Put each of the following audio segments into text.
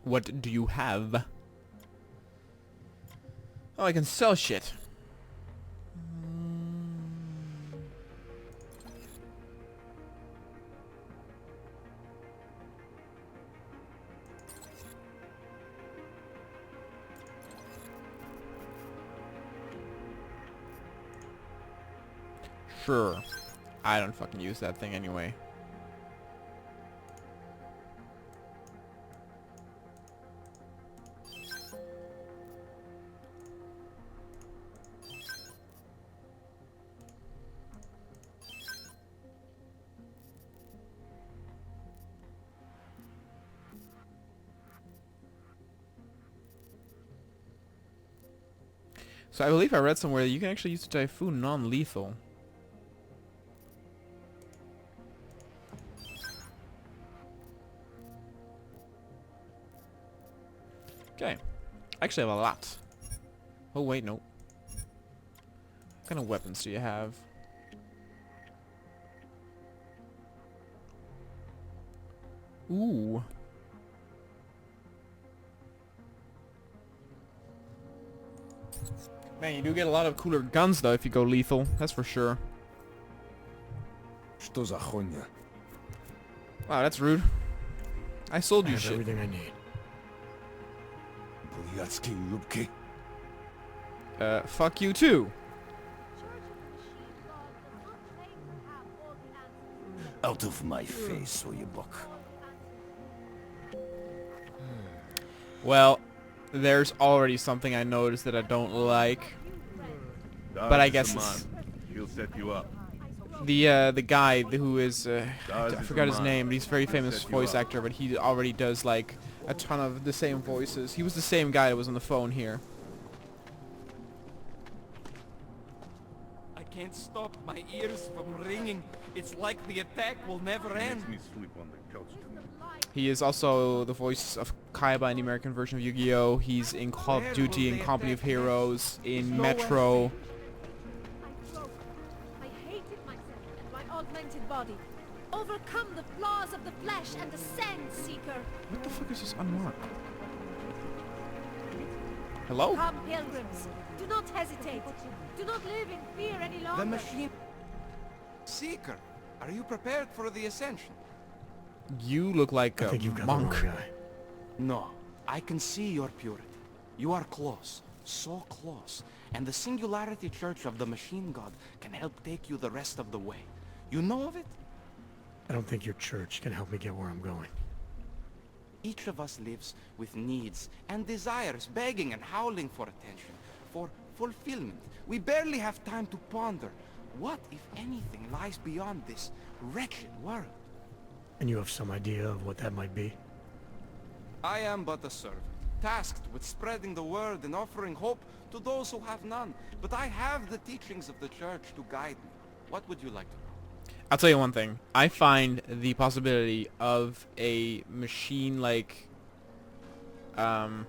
What do you have? Oh, I can sell shit. Sure. I don't fucking use that thing anyway. So I believe I read somewhere that you can actually use the Typhoon non-lethal. Okay. I actually have a lot. Oh wait, no. What kind of weapons do you have? Ooh. Man, you do get a lot of cooler guns though if you go lethal. That's for sure. Wow, that's rude. I sold you shit. Everything I need. Fuck you too. Out of my face, or you buck. Well, there's already something I noticed that I don't like. But I guess it's He'll set you up. the guy who is I forgot his Daz is name, but he's a very I'll famous set you voice up. actor, but he already does like a ton of the same voices. He was the same guy that was on the phone here. I can't stop my ears from ringing. It's like the attack will never end. Makes me sleep on the couch tonight. He is also the voice of Kaiba in the American version of Yu-Gi-Oh! He's in Call of Duty, in Company of Heroes, in Metro. I hated myself and my augmented body. Overcome the flaws of the flesh and ascend, Seeker. What the fuck is this unmarked? Hello? Come, pilgrims. Do not hesitate. Do not live in fear any longer. The machine... Seeker, are you prepared for the ascension? You look like I a think you've got monk. the wrong guy. No, I can see your purity. You are close, so close. And the Singularity Church of the Machine God can help take you the rest of the way. You know of it? I don't think your church can help me get where I'm going. Each of us lives with needs and desires, begging and howling for attention, for fulfillment. We barely have time to ponder. What, if anything, lies beyond this wretched world? And you have some idea of what that might be? I am but a servant, tasked with spreading the word and offering hope to those who have none. But I have the teachings of the church to guide me. What would you like to know? I'll tell you one thing. I find the possibility of a machine like a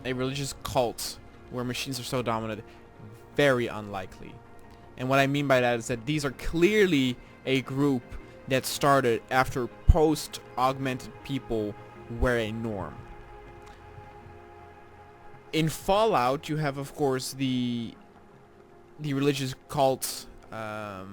religious cult where machines are so dominant very unlikely. And what I mean by that is that these are clearly a group that started after post-augmented people were a norm. In Fallout, you have, of course, the religious cults. I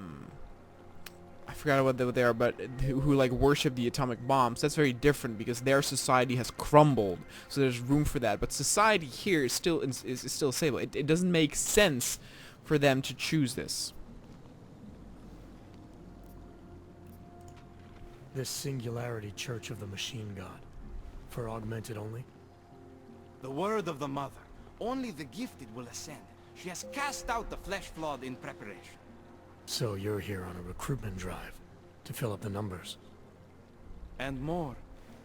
forgot what they are, but who like worship the atomic bombs. That's very different because their society has crumbled, so there's room for that. But society here is still stable. It doesn't make sense for them to choose this. This Singularity Church of the Machine God. For augmented only? The word of the Mother. Only the gifted will ascend. She has cast out the flesh-flawed in preparation. So you're here on a recruitment drive to fill up the numbers. And more.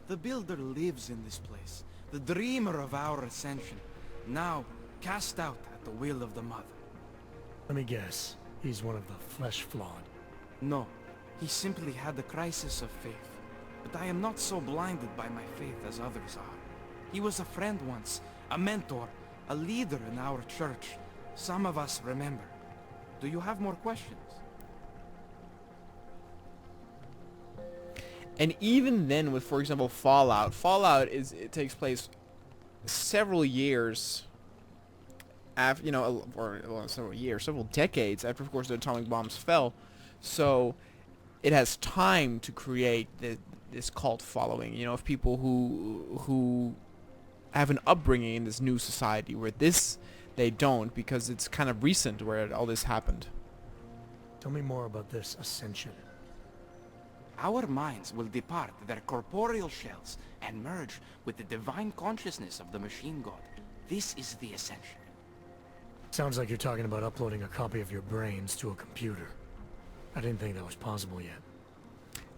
The Builder lives in this place. The dreamer of our ascension. Now, cast out at the will of the Mother. Let me guess. He's one of the flesh-flawed. No. He simply had a crisis of faith. But I am not so blinded by my faith as others are. He was a friend once, a mentor, a leader in our church. Some of us remember. Do you have more questions? And even then, with, for example, Fallout it takes place several years after, you know, or well, several years, several decades after, of course, the atomic bombs fell. So it has time to create this cult following, you know, of people who have an upbringing in this new society, where this they don't, because it's kind of recent where all this happened. Tell me more about this ascension. Our minds will depart their corporeal shells and merge with the divine consciousness of the machine god. This is the ascension. Sounds like you're talking about uploading a copy of your brains to a computer. I didn't think that was possible yet.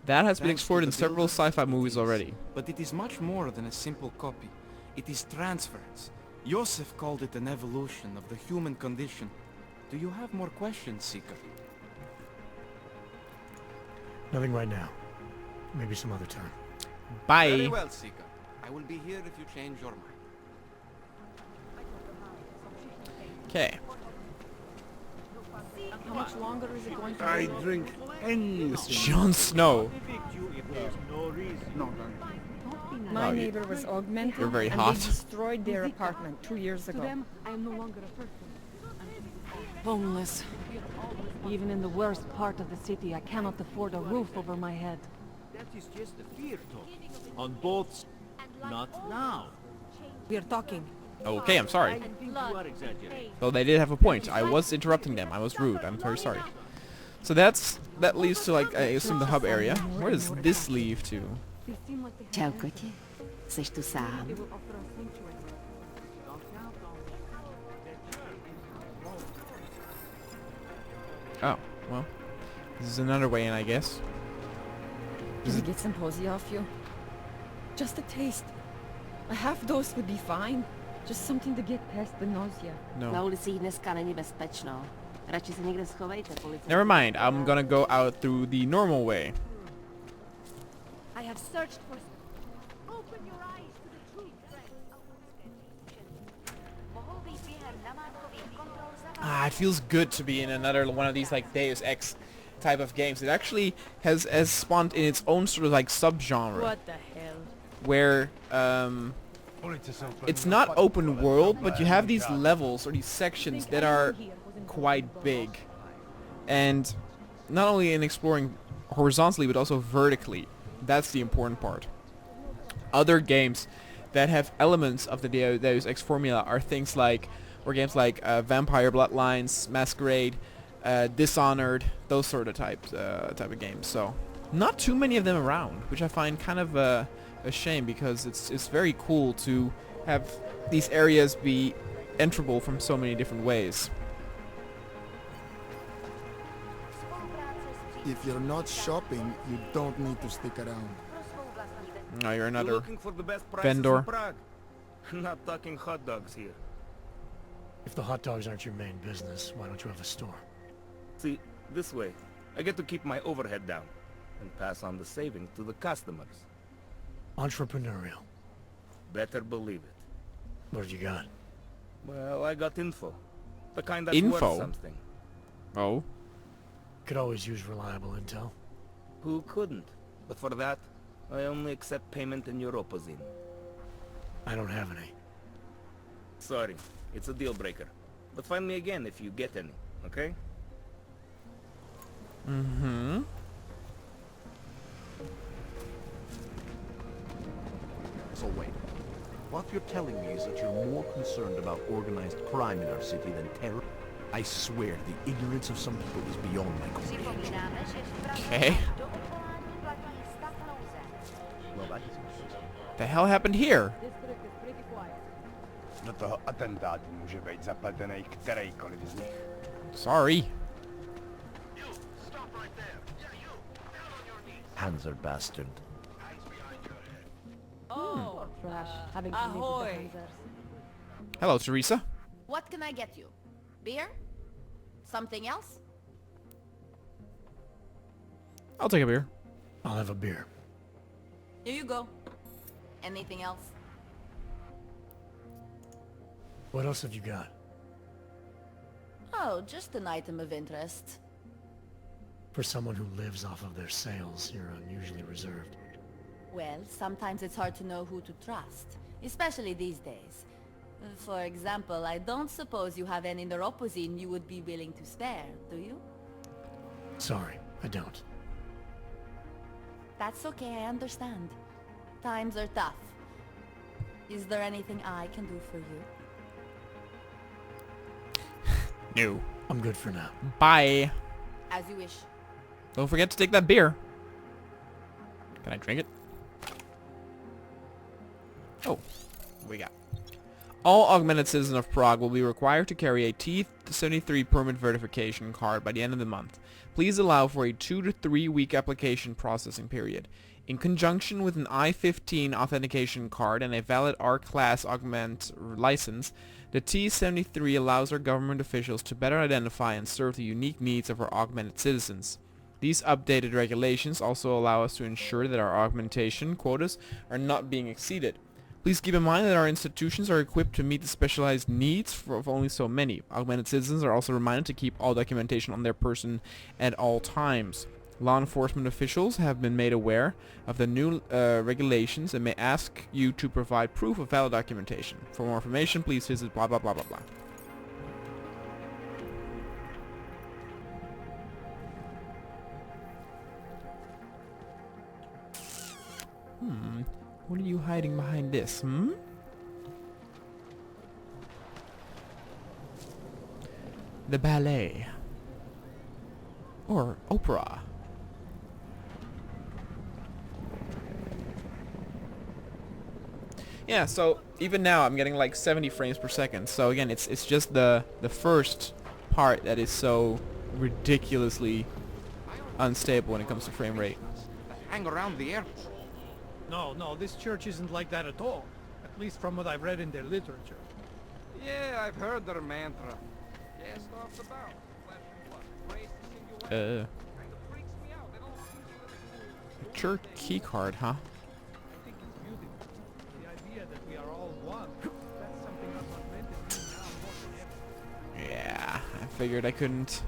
That has been Thanks to explored the in several builders, sci-fi it movies is. already. But it is much more than a simple copy. It is transference. Joseph called it an evolution of the human condition. Do you have more questions, Seeker? Nothing right now. Maybe some other time. Very Bye. well, Seeker. I will be here if you change your mind. Okay. How much longer is it going to I go? drink anything. It's Jon Snow. My Oh, you- neighbor was augmented, you're very and hot. they destroyed their apartment 2 years ago. I am no longer a person. Homeless. Even in the worst part of the city, I cannot afford a roof over my head. That is just a fear talk. On both, not now. We are talking. Okay, I'm sorry. I think you are exaggerating. Though they did have a point. I was interrupting them. I was rude. I'm very sorry. So that leads to, like, I assume, the hub area. Where does this lead to? Ciao, Coty. Sei tu sám? Oh, well. This is another way in, I guess. Can we get some posy off you? Just a taste. A half dose would be fine. Just something to get past the nausea. Na No. ulici dneska není bezpečno. Radši se někde schovejte, policie. Never mind. I'm gonna go out through the normal way. I have searched for... Open your eyes to the truth, friend. Ah, it feels good to be in another one of these, like, Deus Ex type of games. It actually has spawned in its own sort of, like, subgenre, What the hell? where it's not open world, but you have these levels or these sections that are quite big, and not only in exploring horizontally but also vertically. That's the important part. Other games that have elements of the Deus Ex formula are things like, or games like Vampire Bloodlines, Masquerade, Dishonored, those sort of type of games. So not too many of them around, which I find kind of a shame, because it's very cool to have these areas be enterable from so many different ways. If you're not shopping, you don't need to stick around. Oh, you're another looking for the best prices vendor. in Prague. Not talking hot dogs here. If the hot dogs aren't your main business, why don't you have a store? See, this way, I get to keep my overhead down and pass on the savings to the customers. Entrepreneurial. Better believe it. What have you got? Well, I got info. The kind that's Info? worth something. Oh. Could always use reliable intel. Who couldn't? But for that, I only accept payment in Europozine. I don't have any. Sorry, it's a deal breaker. But find me again if you get any, okay? Mm-hmm. So wait, what you're telling me is that you're more concerned about organized crime in our city than terror? I swear, the ignorance of some people is beyond my comprehension. Okay. Well, that is The hell happened here? Do toho atentátu může být zapletený kterejkoliv z nich. Sorry. Panzer bastard. Oh, trash. Having to live with the Ahoy. Panzers. Hello, Teresa. What can I get you? Beer? Something else? I'll take a beer. I'll have a beer. Here you go. Anything else? What else have you got? Oh, just an item of interest. For someone who lives off of their sales, you're unusually reserved. Well, sometimes it's hard to know who to trust, especially these days. For example, I don't suppose you have any neuropozyne you would be willing to spare, do you? Sorry, I don't. That's okay, I understand. Times are tough. Is there anything I can do for you? No. I'm good for now. Bye. As you wish. Don't forget to take that beer. Can I drink it? Oh, what we got? All augmented citizens of Prague will be required to carry a T-73 permit verification card by the end of the month. Please allow for a 2 to 3 week application processing period. In conjunction with an I-15 authentication card and a valid R-Class augment license, the T-73 allows our government officials to better identify and serve the unique needs of our augmented citizens. These updated regulations also allow us to ensure that our augmentation quotas are not being exceeded. Please keep in mind that our institutions are equipped to meet the specialized needs of only so many. Augmented citizens are also reminded to keep all documentation on their person at all times. Law enforcement officials have been made aware of the new regulations and may ask you to provide proof of valid documentation. For more information, please visit blah blah blah blah blah. What are you hiding behind this, The ballet. Or opera. Yeah, so even now I'm getting like 70 frames per second. So again, it's just the first part that is so ridiculously unstable when it comes to frame rate. Hang around the airport. No, this church isn't like that at all. At least from what I've read in their literature. Yeah, I've heard their mantra. Cast off the bow. Flesh and blood. Praise the singularity. Kinda freaks me out. They don't seem to really Church key card, huh? I think it's beautiful. The idea that we are all one. That's something us augmented need now more than ever. Yeah, I figured I couldn't.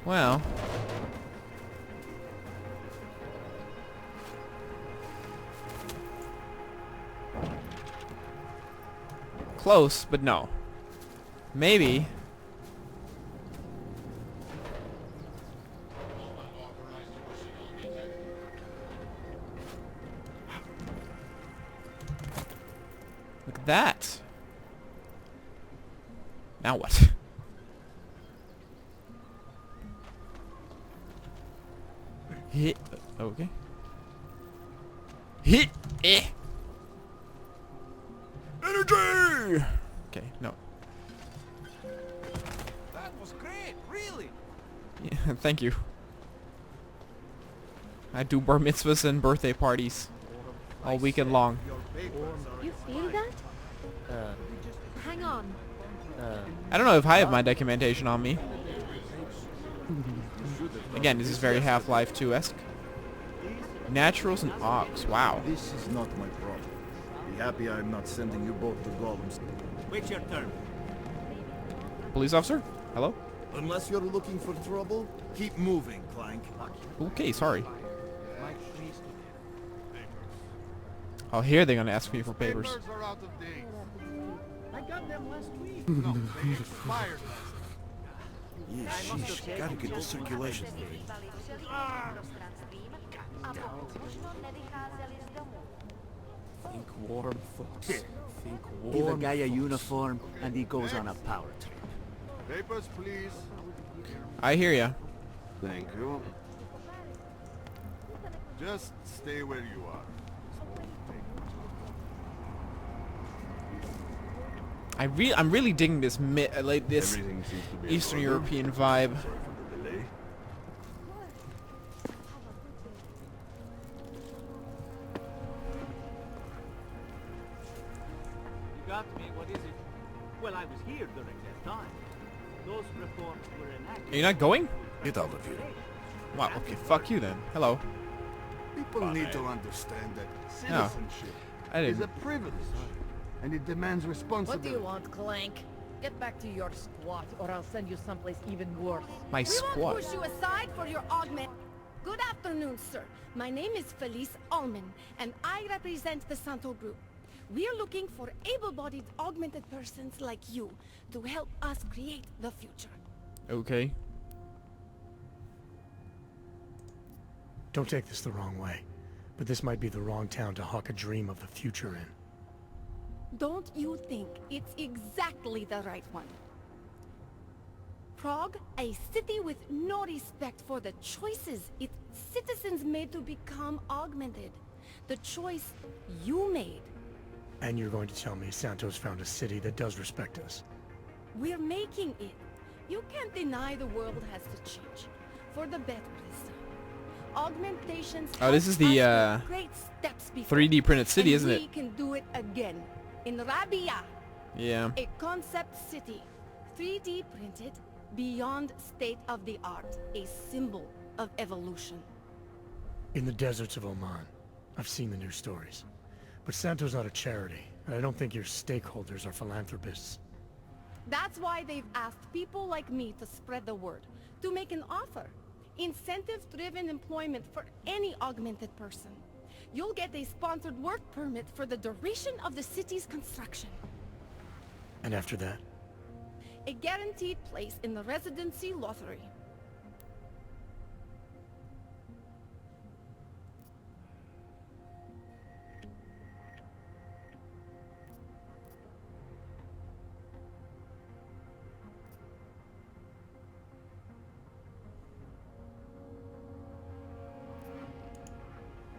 Well. Close, but no. Maybe. Look at that. Now what? Hit. Okay. Hit. Eh. Energy. Okay. No. That was great, really. Yeah. Thank you. I do bar mitzvahs and birthday parties all weekend long. You feel that? Hang on. I don't know if I have my documentation on me. Again, this is very Half-Life 2-esque. Naturals and Augs. Wow. This is not my problem. Be happy I'm not sending you both to Golems. Wait your turn. Police officer? Hello? Unless you're looking for trouble, keep moving, Clank. Okay, sorry. Oh, here they're gonna ask me for papers. Papers are out of date. I got them last week. No, they expired. Yeah, sheesh. Gotta get the circulation. Think warm, folks. Think warm. Give a guy a uniform, and he goes on a power trip. Papers, please. I hear ya. Thank you. Just stay where you are. I'm really digging this like this Everything seems to be Eastern in order. European vibe. Sorry for the delay. You got me, what is it? Well, I was here during that time. Those reforms were enacted. Are you not going? Get out of here. Wow, okay, fuck you then. Hello. People need to understand that No, citizenship I is a didn't. privilege, and it demands What responsibility. do you want, Clank? Get back to your squat, or I'll send you someplace even worse. My We squad. won't push you aside for your augment. Good afternoon, sir. My name is Felice Allman, and I represent the Santo Group. We're looking for able-bodied augmented persons like you to help us create the future. Okay. Don't take this the wrong way, but this might be the wrong town to hawk a dream of the future in. Don't you think it's exactly the right one? Prague, a city with no respect for the choices its citizens made to become augmented. The choice you made. And you're going to tell me Santos found a city that does respect us? We're making it. You can't deny the world has to change. For the better this time. Augmentations. Oh, this is the great steps before, 3D printed city, and isn't it? we can do it again. In Rabia. Yeah. A concept city. 3D printed. Beyond state of the art. A symbol of evolution. In the deserts of Oman. I've seen the news stories. But Santo's not a charity, and I don't think your stakeholders are philanthropists. That's why they've asked people like me to spread the word, to make an offer. Incentive-driven employment for any augmented person. You'll get a sponsored work permit for the duration of the city's construction. And after that? A guaranteed place in the residency lottery.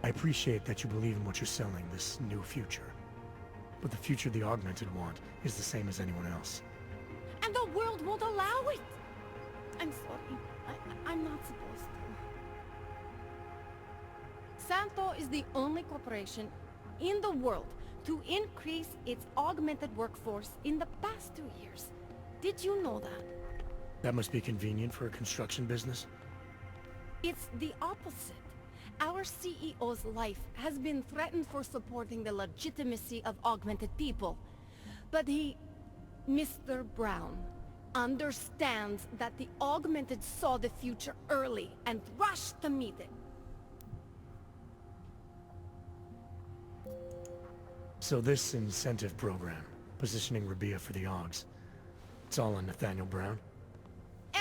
I appreciate that you believe in what you're selling, this new future. But the future the Augmented want is the same as anyone else. And the world won't allow it! I'm sorry. I'm not supposed to. Santo is the only corporation in the world to increase its augmented workforce in the past 2 years. Did you know that? That must be convenient for a construction business. It's the opposite. Our CEO's life has been threatened for supporting the legitimacy of augmented people. But he, Mr. Brown, understands that the augmented saw the future early and rushed to meet it. So this incentive program, positioning Rabia for the Augs, it's all on Nathaniel Brown?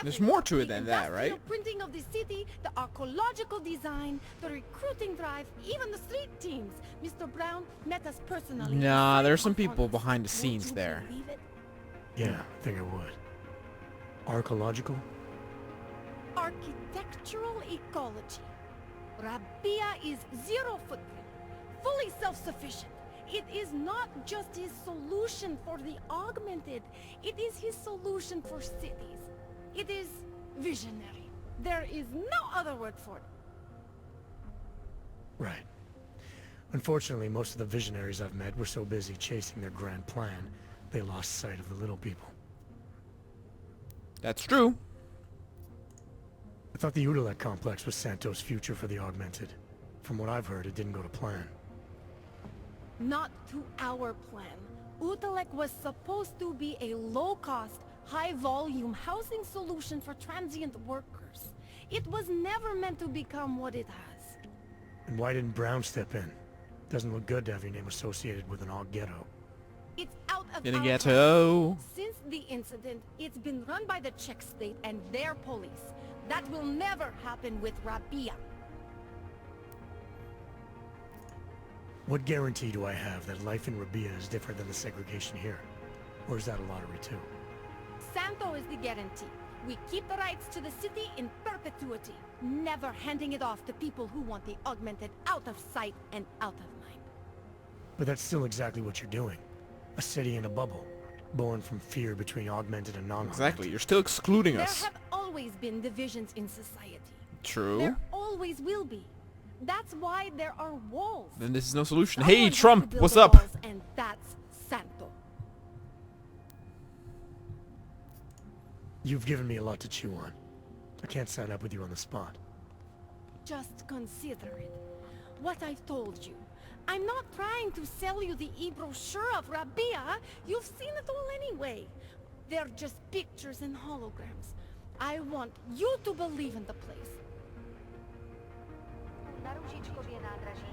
There's more to it than that, The right? printing of the city, the archaeological design, the recruiting drive, even the street teams. Mr. Brown met us personally. Nah, there's some people behind the scenes Won't you there. believe it? Yeah, I think I would. Archaeological? Architectural ecology. Rabia is zero footprint, fully self-sufficient. It is not just his solution for the augmented, it is his solution for cities. It is visionary. There is no other word for it. Right. Unfortunately, most of the visionaries I've met were so busy chasing their grand plan, they lost sight of the little people. That's true. I thought the Udalek complex was Santos' future for the Augmented. From what I've heard, it didn't go to plan. Not to our plan. Utalek was supposed to be a low-cost, high-volume housing solution for transient workers. It was never meant to become what it has. And why didn't Brown step in? Doesn't look good to have your name associated with an Aug ghetto. It's out of In a our ghetto. hands. Since the incident, it's been run by the Czech state and their police. That will never happen with Rabia. What guarantee do I have that life in Rabia is different than the segregation here? Or is that a lottery too? Santo is the guarantee. We keep the rights to the city in perpetuity, never handing it off to people who want the augmented out of sight and out of mind. But that's still exactly what you're doing. A city in a bubble, born from fear between augmented and non-augmented. Exactly. You're still excluding There us. have always been divisions in society. True. There always will be. That's why there are walls. Then this is no solution. Someone Hey, has to Trump, build what's the up? walls, and that's Santo. You've given me a lot to chew on. I can't sign up with you on the spot. Just consider it. What I've told you. I'm not trying to sell you the e-brochure of Rabia. You've seen it all anyway. They're just pictures and holograms. I want you to believe in the place. Ucičkově nádraží